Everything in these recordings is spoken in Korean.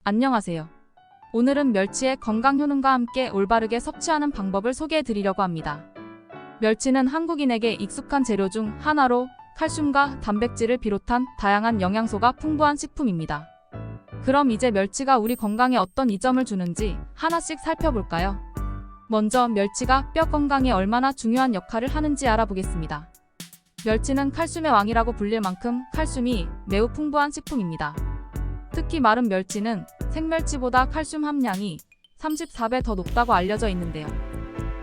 안녕하세요. 오늘은 멸치의 건강 효능과 함께 올바르게 섭취하는 방법을 소개해 드리려고 합니다. 멸치는 한국인에게 익숙한 재료 중 하나로 칼슘과 단백질을 비롯한 다양한 영양소가 풍부한 식품입니다. 그럼 이제 멸치가 우리 건강에 어떤 이점을 주는지 하나씩 살펴볼까요? 먼저 멸치가 뼈 건강에 얼마나 중요한 역할을 하는지 알아보겠습니다. 멸치는 칼슘의 왕이라고 불릴 만큼 칼슘이 매우 풍부한 식품입니다. 특히 마른 멸치는 생멸치보다 칼슘 함량이 34배 더 높다고 알려져 있는데요.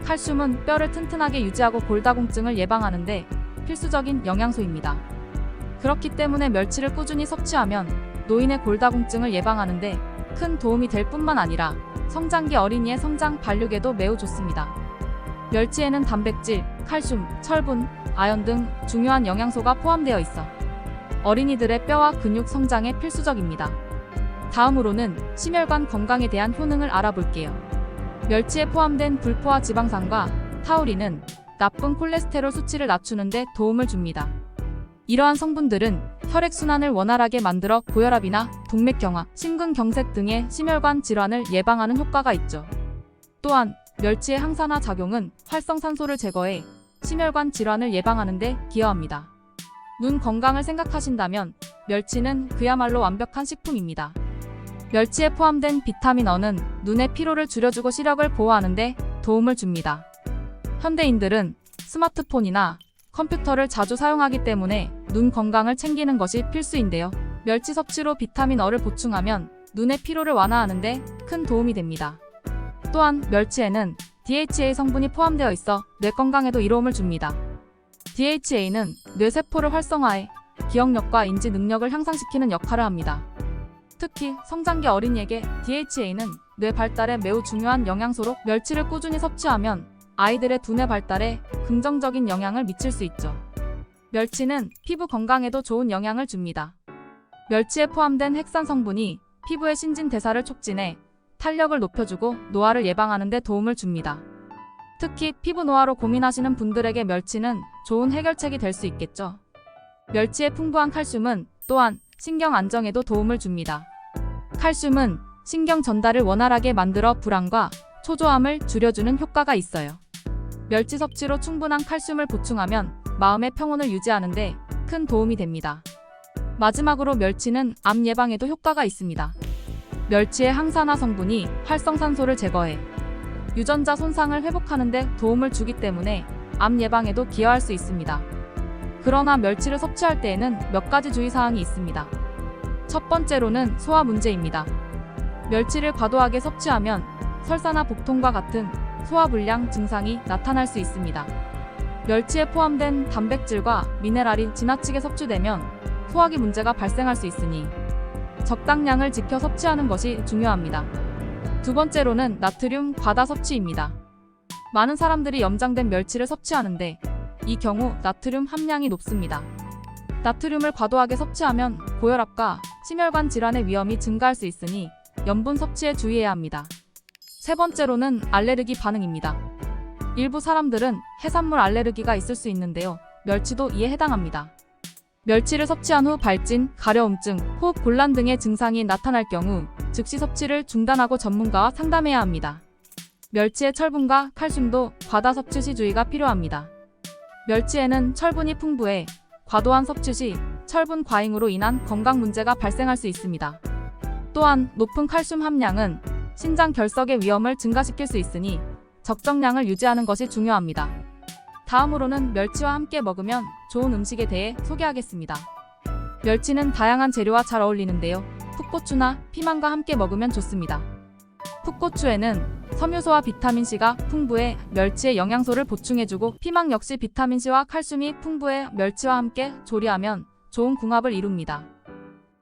칼슘은 뼈를 튼튼하게 유지하고 골다공증을 예방하는데 필수적인 영양소입니다. 그렇기 때문에 멸치를 꾸준히 섭취하면 노인의 골다공증을 예방하는데 큰 도움이 될 뿐만 아니라 성장기 어린이의 성장 발육에도 매우 좋습니다. 멸치에는 단백질, 칼슘, 철분, 아연 등 중요한 영양소가 포함되어 있어 어린이들의 뼈와 근육 성장에 필수적입니다. 다음으로는 심혈관 건강에 대한 효능을 알아볼게요. 멸치에 포함된 불포화 지방산과 타우린은 나쁜 콜레스테롤 수치를 낮추는 데 도움을 줍니다. 이러한 성분들은 혈액순환을 원활하게 만들어 고혈압이나 동맥경화, 심근경색 등의 심혈관 질환을 예방하는 효과가 있죠. 또한 멸치의 항산화 작용은 활성산소를 제거해 심혈관 질환을 예방하는 데 기여합니다. 눈 건강을 생각하신다면 멸치는 그야말로 완벽한 식품입니다. 멸치에 포함된 비타민 E는 눈의 피로를 줄여주고 시력을 보호하는 데 도움을 줍니다. 현대인들은 스마트폰이나 컴퓨터를 자주 사용하기 때문에 눈 건강을 챙기는 것이 필수인데요. 멸치 섭취로 비타민 E를 보충하면 눈의 피로를 완화하는 데 큰 도움이 됩니다. 또한 멸치에는 DHA 성분이 포함되어 있어 뇌 건강에도 이로움을 줍니다. DHA는 뇌세포를 활성화해 기억력과 인지 능력을 향상시키는 역할을 합니다. 특히 성장기 어린이에게 DHA는 뇌 발달에 매우 중요한 영양소로 멸치를 꾸준히 섭취하면 아이들의 두뇌 발달에 긍정적인 영향을 미칠 수 있죠. 멸치는 피부 건강에도 좋은 영향을 줍니다. 멸치에 포함된 핵산 성분이 피부의 신진대사를 촉진해 탄력을 높여주고 노화를 예방하는 데 도움을 줍니다. 특히 피부 노화로 고민하시는 분들에게 멸치는 좋은 해결책이 될 수 있겠죠. 멸치의 풍부한 칼슘은 또한 신경 안정에도 도움을 줍니다. 칼슘은 신경 전달을 원활하게 만들어 불안과 초조함을 줄여주는 효과가 있어요. 멸치 섭취로 충분한 칼슘을 보충하면 마음의 평온을 유지하는 데 큰 도움이 됩니다. 마지막으로 멸치는 암 예방에도 효과가 있습니다. 멸치의 항산화 성분이 활성산소를 제거해 유전자 손상을 회복하는 데 도움을 주기 때문에 암 예방에도 기여할 수 있습니다. 그러나 멸치를 섭취할 때에는 몇 가지 주의사항이 있습니다. 첫 번째로는 소화 문제입니다. 멸치를 과도하게 섭취하면 설사나 복통과 같은 소화불량 증상이 나타날 수 있습니다. 멸치에 포함된 단백질과 미네랄이 지나치게 섭취되면 소화기 문제가 발생할 수 있으니 적당량을 지켜 섭취하는 것이 중요합니다. 두 번째로는 나트륨 과다 섭취입니다. 많은 사람들이 염장된 멸치를 섭취하는데 이 경우 나트륨 함량이 높습니다. 나트륨을 과도하게 섭취하면 고혈압과 심혈관 질환의 위험이 증가할 수 있으니 염분 섭취에 주의해야 합니다. 세 번째로는 알레르기 반응입니다. 일부 사람들은 해산물 알레르기가 있을 수 있는데요. 멸치도 이에 해당합니다. 멸치를 섭취한 후 발진, 가려움증, 호흡 곤란 등의 증상이 나타날 경우 즉시 섭취를 중단하고 전문가와 상담해야 합니다. 멸치의 철분과 칼슘도 과다 섭취 시 주의가 필요합니다. 멸치에는 철분이 풍부해 과도한 섭취 시 철분 과잉으로 인한 건강 문제가 발생할 수 있습니다. 또한 높은 칼슘 함량은 신장 결석의 위험을 증가시킬 수 있으니 적정량을 유지하는 것이 중요합니다. 다음으로는 멸치와 함께 먹으면 좋은 음식에 대해 소개하겠습니다. 멸치는 다양한 재료와 잘 어울리는데요. 풋고추나 피망과 함께 먹으면 좋습니다. 풋고추에는 섬유소와 비타민C가 풍부해 멸치의 영양소를 보충해주고 피망 역시 비타민C와 칼슘이 풍부해 멸치와 함께 조리하면 좋은 궁합을 이룹니다.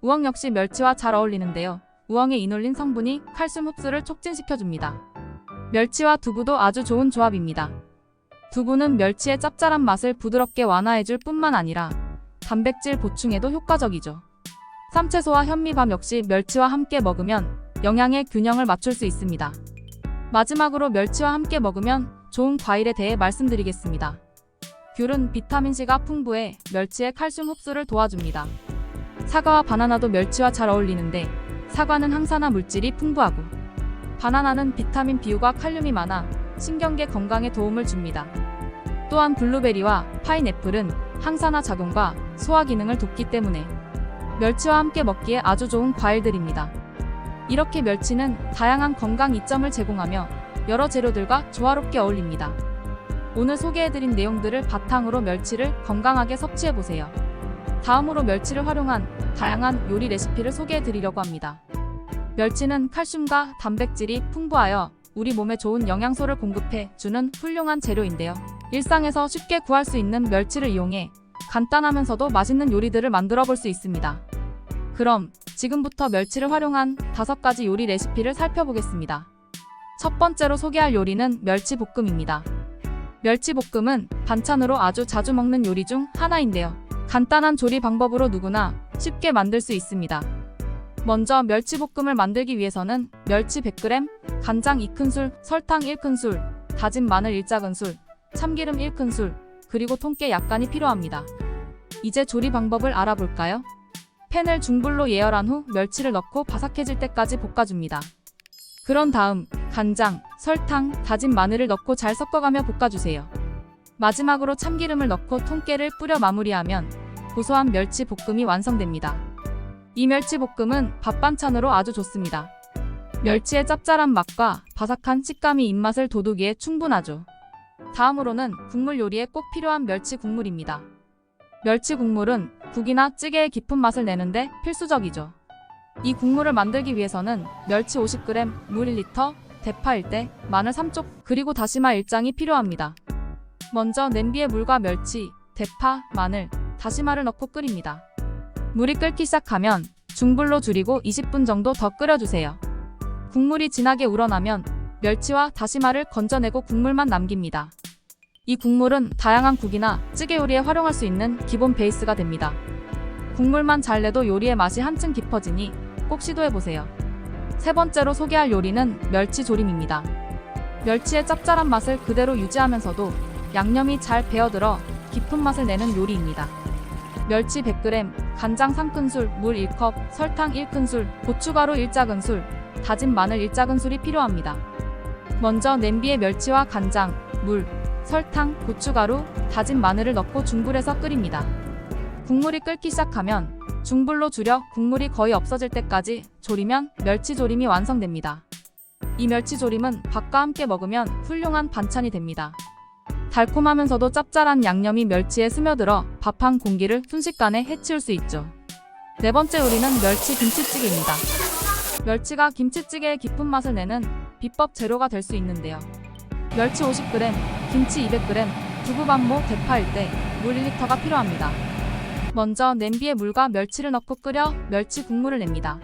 우엉 역시 멸치와 잘 어울리는데요. 우엉의 이눌린 성분이 칼슘 흡수를 촉진시켜줍니다. 멸치와 두부도 아주 좋은 조합입니다. 두부는 멸치의 짭짤한 맛을 부드럽게 완화해줄 뿐만 아니라 단백질 보충에도 효과적이죠. 쌈채소와 현미밥 역시 멸치와 함께 먹으면 영양의 균형을 맞출 수 있습니다. 마지막으로 멸치와 함께 먹으면 좋은 과일에 대해 말씀드리겠습니다. 귤은 비타민C가 풍부해 멸치의 칼슘 흡수를 도와줍니다. 사과와 바나나도 멸치와 잘 어울리는데 사과는 항산화 물질이 풍부하고 바나나는 비타민 B과 칼륨이 많아 신경계 건강에 도움을 줍니다. 또한 블루베리와 파인애플은 항산화 작용과 소화 기능을 돕기 때문에 멸치와 함께 먹기에 아주 좋은 과일들입니다. 이렇게 멸치는 다양한 건강 이점을 제공하며 여러 재료들과 조화롭게 어울립니다. 오늘 소개해드린 내용들을 바탕으로 멸치를 건강하게 섭취해보세요. 다음으로 멸치를 활용한 다양한 요리 레시피를 소개해드리려고 합니다. 멸치는 칼슘과 단백질이 풍부하여 우리 몸에 좋은 영양소를 공급해주는 훌륭한 재료인데요. 일상에서 쉽게 구할 수 있는 멸치를 이용해 간단하면서도 맛있는 요리들을 만들어 볼 수 있습니다. 그럼 지금부터 멸치를 활용한 5가지 요리 레시피를 살펴보겠습니다. 첫 번째로 소개할 요리는 멸치볶음입니다. 멸치볶음은 반찬으로 아주 자주 먹는 요리 중 하나인데요. 간단한 조리 방법으로 누구나 쉽게 만들 수 있습니다. 먼저 멸치볶음을 만들기 위해서는 멸치 100g, 간장 2큰술, 설탕 1큰술, 다진 마늘 1작은술, 참기름 1큰술, 그리고 통깨 약간이 필요합니다. 이제 조리 방법을 알아볼까요? 팬을 중불로 예열한 후 멸치를 넣고 바삭해질 때까지 볶아줍니다. 그런 다음 간장, 설탕, 다진 마늘을 넣고 잘 섞어가며 볶아주세요. 마지막으로 참기름을 넣고 통깨를 뿌려 마무리하면 고소한 멸치 볶음이 완성됩니다. 이 멸치 볶음은 밥 반찬으로 아주 좋습니다. 멸치의 짭짤한 맛과 바삭한 식감이 입맛을 돋우기에 충분하죠. 다음으로는 국물 요리에 꼭 필요한 멸치 국물입니다. 멸치 국물은 국이나 찌개의 깊은 맛을 내는데 필수적이죠. 이 국물을 만들기 위해서는 멸치 50g, 물 1리터, 대파 1대, 마늘 3쪽, 그리고 다시마 1장이 필요합니다. 먼저 냄비에 물과 멸치, 대파, 마늘, 다시마를 넣고 끓입니다. 물이 끓기 시작하면 중불로 줄이고 20분 정도 더 끓여주세요. 국물이 진하게 우러나면 멸치와 다시마를 건져내고 국물만 남깁니다. 이 국물은 다양한 국이나 찌개 요리에 활용할 수 있는 기본 베이스가 됩니다. 국물만 잘 내도 요리의 맛이 한층 깊어지니 꼭 시도해보세요. 세 번째로 소개할 요리는 멸치조림입니다. 멸치의 짭짤한 맛을 그대로 유지하면서도 양념이 잘 배어들어 깊은 맛을 내는 요리입니다. 멸치 100g, 간장 3큰술, 물 1컵, 설탕 1큰술, 고춧가루 1작은술, 다진 마늘 1작은술이 필요합니다. 먼저 냄비에 멸치와 간장, 물, 설탕, 고춧가루, 다진 마늘을 넣고 중불에서 끓입니다. 국물이 끓기 시작하면 중불로 줄여 국물이 거의 없어질 때까지 졸이면 멸치조림이 완성됩니다. 이 멸치조림은 밥과 함께 먹으면 훌륭한 반찬이 됩니다. 달콤하면서도 짭짤한 양념이 멸치에 스며들어 밥 한 공기를 순식간에 해치울 수 있죠. 네 번째 요리는 멸치 김치찌개입니다. 멸치가 김치찌개의 깊은 맛을 내는 비법 재료가 될 수 있는데요. 멸치 50g, 김치 200g, 두부반모, 대파 1대, 물 1리터가 필요합니다. 먼저 냄비에 물과 멸치를 넣고 끓여 멸치 국물을 냅니다.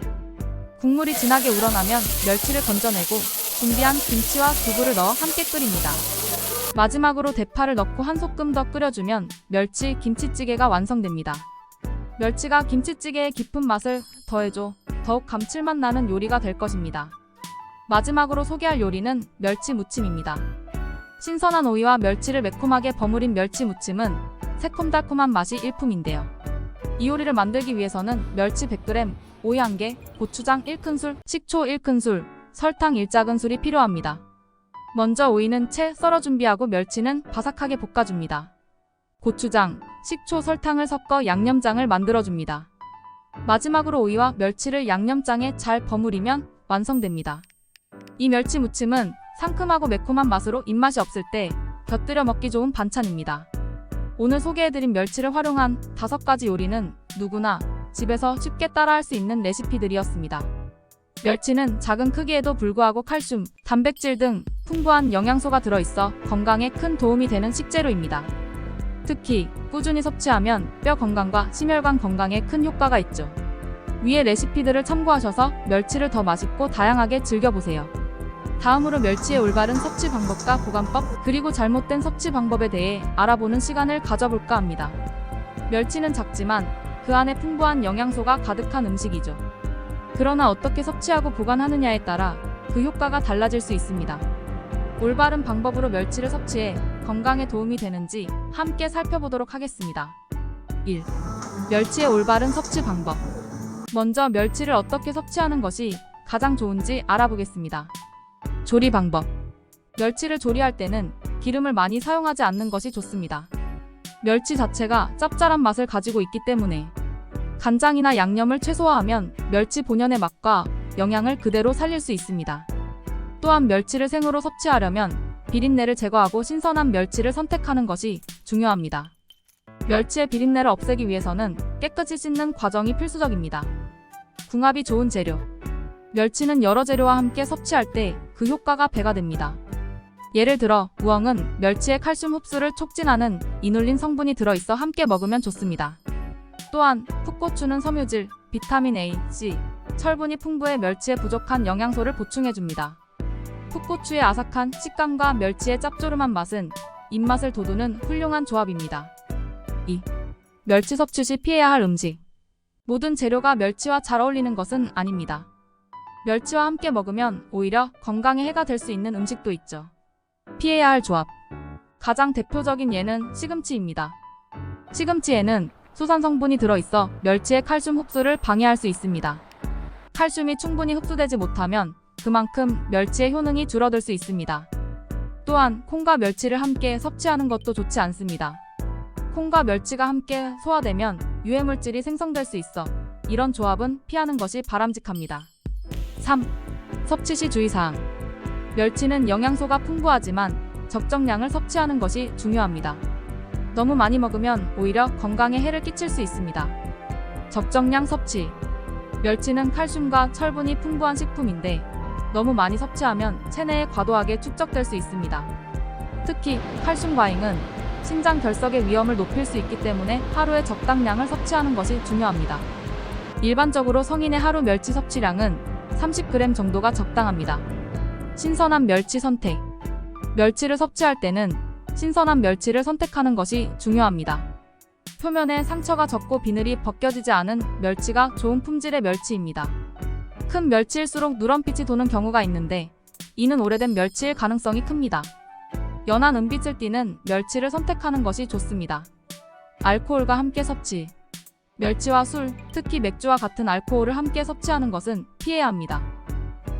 국물이 진하게 우러나면 멸치를 건져내고 준비한 김치와 두부를 넣어 함께 끓입니다. 마지막으로 대파를 넣고 한 소끔 더 끓여주면 멸치 김치찌개가 완성됩니다. 멸치가 김치찌개의 깊은 맛을 더해줘 더욱 감칠맛 나는 요리가 될 것입니다. 마지막으로 소개할 요리는 멸치 무침입니다. 신선한 오이와 멸치를 매콤하게 버무린 멸치 무침은 새콤달콤한 맛이 일품인데요. 이 요리를 만들기 위해서는 멸치 100g, 오이 1개, 고추장 1큰술, 식초 1큰술, 설탕 1작은술이 필요합니다. 먼저 오이는 채 썰어 준비하고 멸치는 바삭하게 볶아줍니다. 고추장, 식초, 설탕을 섞어 양념장을 만들어줍니다. 마지막으로 오이와 멸치를 양념장에 잘 버무리면 완성됩니다. 이 멸치 무침은 상큼하고 매콤한 맛으로 입맛이 없을 때 곁들여 먹기 좋은 반찬입니다. 오늘 소개해드린 멸치를 활용한 5가지 요리는 누구나 집에서 쉽게 따라할 수 있는 레시피들이었습니다. 멸치는 작은 크기에도 불구하고 칼슘, 단백질 등 풍부한 영양소가 들어있어 건강에 큰 도움이 되는 식재료입니다. 특히 꾸준히 섭취하면 뼈 건강과 심혈관 건강에 큰 효과가 있죠. 위의 레시피들을 참고하셔서 멸치를 더 맛있고 다양하게 즐겨보세요. 다음으로 멸치의 올바른 섭취 방법과 보관법, 그리고 잘못된 섭취 방법에 대해 알아보는 시간을 가져볼까 합니다. 멸치는 작지만 그 안에 풍부한 영양소가 가득한 음식이죠. 그러나 어떻게 섭취하고 보관하느냐에 따라 그 효과가 달라질 수 있습니다. 올바른 방법으로 멸치를 섭취해 건강에 도움이 되는지 함께 살펴보도록 하겠습니다. 1. 멸치의 올바른 섭취 방법. 먼저 멸치를 어떻게 섭취하는 것이 가장 좋은지 알아보겠습니다. 조리 방법. 멸치를 조리할 때는 기름을 많이 사용하지 않는 것이 좋습니다. 멸치 자체가 짭짤한 맛을 가지고 있기 때문에 간장이나 양념을 최소화하면 멸치 본연의 맛과 영양을 그대로 살릴 수 있습니다. 또한 멸치를 생으로 섭취하려면 비린내를 제거하고 신선한 멸치를 선택하는 것이 중요합니다. 멸치의 비린내를 없애기 위해서는 깨끗이 씻는 과정이 필수적입니다. 궁합이 좋은 재료. 멸치는 여러 재료와 함께 섭취할 때 그 효과가 배가 됩니다. 예를 들어 우엉은 멸치의 칼슘 흡수를 촉진하는 이눌린 성분이 들어있어 함께 먹으면 좋습니다. 또한 풋고추는 섬유질, 비타민 A, C, 철분이 풍부해 멸치에 부족한 영양소를 보충해줍니다. 풋고추의 아삭한 식감과 멸치의 짭조름한 맛은 입맛을 돋우는 훌륭한 조합입니다. 2. 멸치 섭취 시 피해야 할 음식. 모든 재료가 멸치와 잘 어울리는 것은 아닙니다. 멸치와 함께 먹으면 오히려 건강에 해가 될 수 있는 음식도 있죠. 피해야 할 조합. 가장 대표적인 예는 시금치입니다. 시금치에는 수산 성분이 들어있어 멸치의 칼슘 흡수를 방해할 수 있습니다. 칼슘이 충분히 흡수되지 못하면 그만큼 멸치의 효능이 줄어들 수 있습니다. 또한 콩과 멸치를 함께 섭취하는 것도 좋지 않습니다. 콩과 멸치가 함께 소화되면 유해물질이 생성될 수 있어 이런 조합은 피하는 것이 바람직합니다. 3. 섭취 시 주의사항. 멸치는 영양소가 풍부하지만 적정량을 섭취하는 것이 중요합니다. 너무 많이 먹으면 오히려 건강에 해를 끼칠 수 있습니다. 적정량 섭취. 멸치는 칼슘과 철분이 풍부한 식품인데 너무 많이 섭취하면 체내에 과도하게 축적될 수 있습니다. 특히 칼슘 과잉은 신장 결석의 위험을 높일 수 있기 때문에 하루에 적당량을 섭취하는 것이 중요합니다. 일반적으로 성인의 하루 멸치 섭취량은 30g 정도가 적당합니다. 신선한 멸치 선택. 멸치를 섭취할 때는 신선한 멸치를 선택하는 것이 중요합니다. 표면에 상처가 적고 비늘이 벗겨지지 않은 멸치가 좋은 품질의 멸치입니다. 큰 멸치일수록 누런빛이 도는 경우가 있는데 이는 오래된 멸치일 가능성이 큽니다. 연한 은빛을 띠는 멸치를 선택하는 것이 좋습니다. 알코올과 함께 섭취. 멸치와 술, 특히 맥주와 같은 알코올을 함께 섭취하는 것은 피해야 합니다.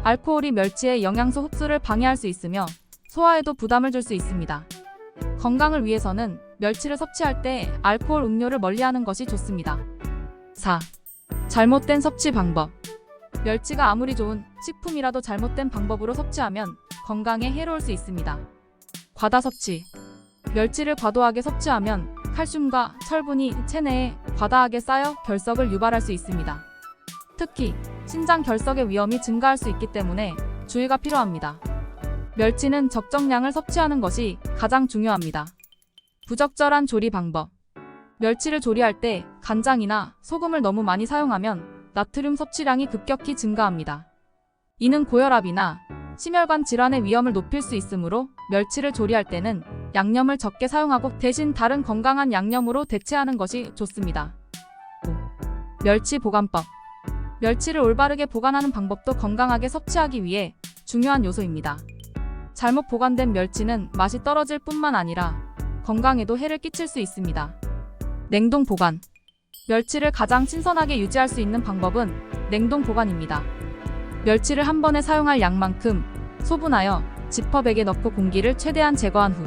알코올이 멸치의 영양소 흡수를 방해할 수 있으며 소화에도 부담을 줄 수 있습니다. 건강을 위해서는 멸치를 섭취할 때 알코올 음료를 멀리하는 것이 좋습니다. 4. 잘못된 섭취 방법. 멸치가 아무리 좋은 식품이라도 잘못된 방법으로 섭취하면 건강에 해로울 수 있습니다. 과다 섭취. 멸치를 과도하게 섭취하면 칼슘과 철분이 체내에 과다하게 쌓여 결석을 유발할 수 있습니다. 특히 신장 결석의 위험이 증가할 수 있기 때문에 주의가 필요합니다. 멸치는 적정량을 섭취하는 것이 가장 중요합니다. 부적절한 조리 방법. 멸치를 조리할 때 간장이나 소금을 너무 많이 사용하면 나트륨 섭취량이 급격히 증가합니다. 이는 고혈압이나 심혈관 질환의 위험을 높일 수 있으므로 멸치를 조리할 때는 양념을 적게 사용하고 대신 다른 건강한 양념으로 대체하는 것이 좋습니다. 5. 멸치 보관법. 멸치를 올바르게 보관하는 방법도 건강하게 섭취하기 위해 중요한 요소입니다. 잘못 보관된 멸치는 맛이 떨어질 뿐만 아니라 건강에도 해를 끼칠 수 있습니다. 냉동 보관. 멸치를 가장 신선하게 유지할 수 있는 방법은 냉동 보관입니다. 멸치를 한 번에 사용할 양만큼 소분하여 지퍼백에 넣고 공기를 최대한 제거한 후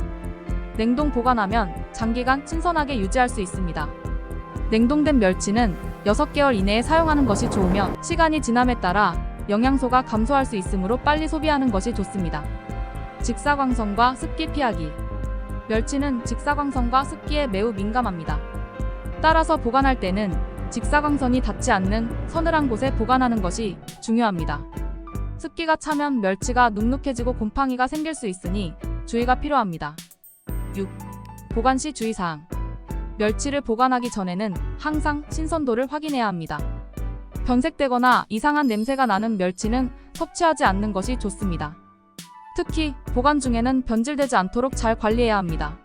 냉동 보관하면 장기간 신선하게 유지할 수 있습니다. 냉동된 멸치는 6개월 이내에 사용하는 것이 좋으며 시간이 지남에 따라 영양소가 감소할 수 있으므로 빨리 소비하는 것이 좋습니다. 직사광선과 습기 피하기. 멸치는 직사광선과 습기에 매우 민감합니다. 따라서 보관할 때는 직사광선이 닿지 않는 서늘한 곳에 보관하는 것이 중요합니다. 습기가 차면 멸치가 눅눅해지고 곰팡이가 생길 수 있으니 주의가 필요합니다. 6. 보관 시 주의사항. 멸치를 보관하기 전에는 항상 신선도를 확인해야 합니다. 변색되거나 이상한 냄새가 나는 멸치는 섭취하지 않는 것이 좋습니다. 특히 보관 중에는 변질되지 않도록 잘 관리해야 합니다.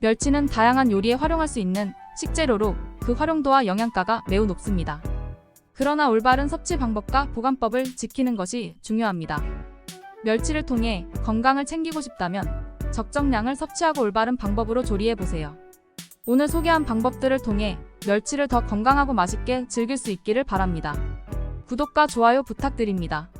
멸치는 다양한 요리에 활용할 수 있는 식재료로 그 활용도와 영양가가 매우 높습니다. 그러나 올바른 섭취 방법과 보관법을 지키는 것이 중요합니다. 멸치를 통해 건강을 챙기고 싶다면 적정량을 섭취하고 올바른 방법으로 조리해 보세요. 오늘 소개한 방법들을 통해 멸치를 더 건강하고 맛있게 즐길 수 있기를 바랍니다. 구독과 좋아요 부탁드립니다.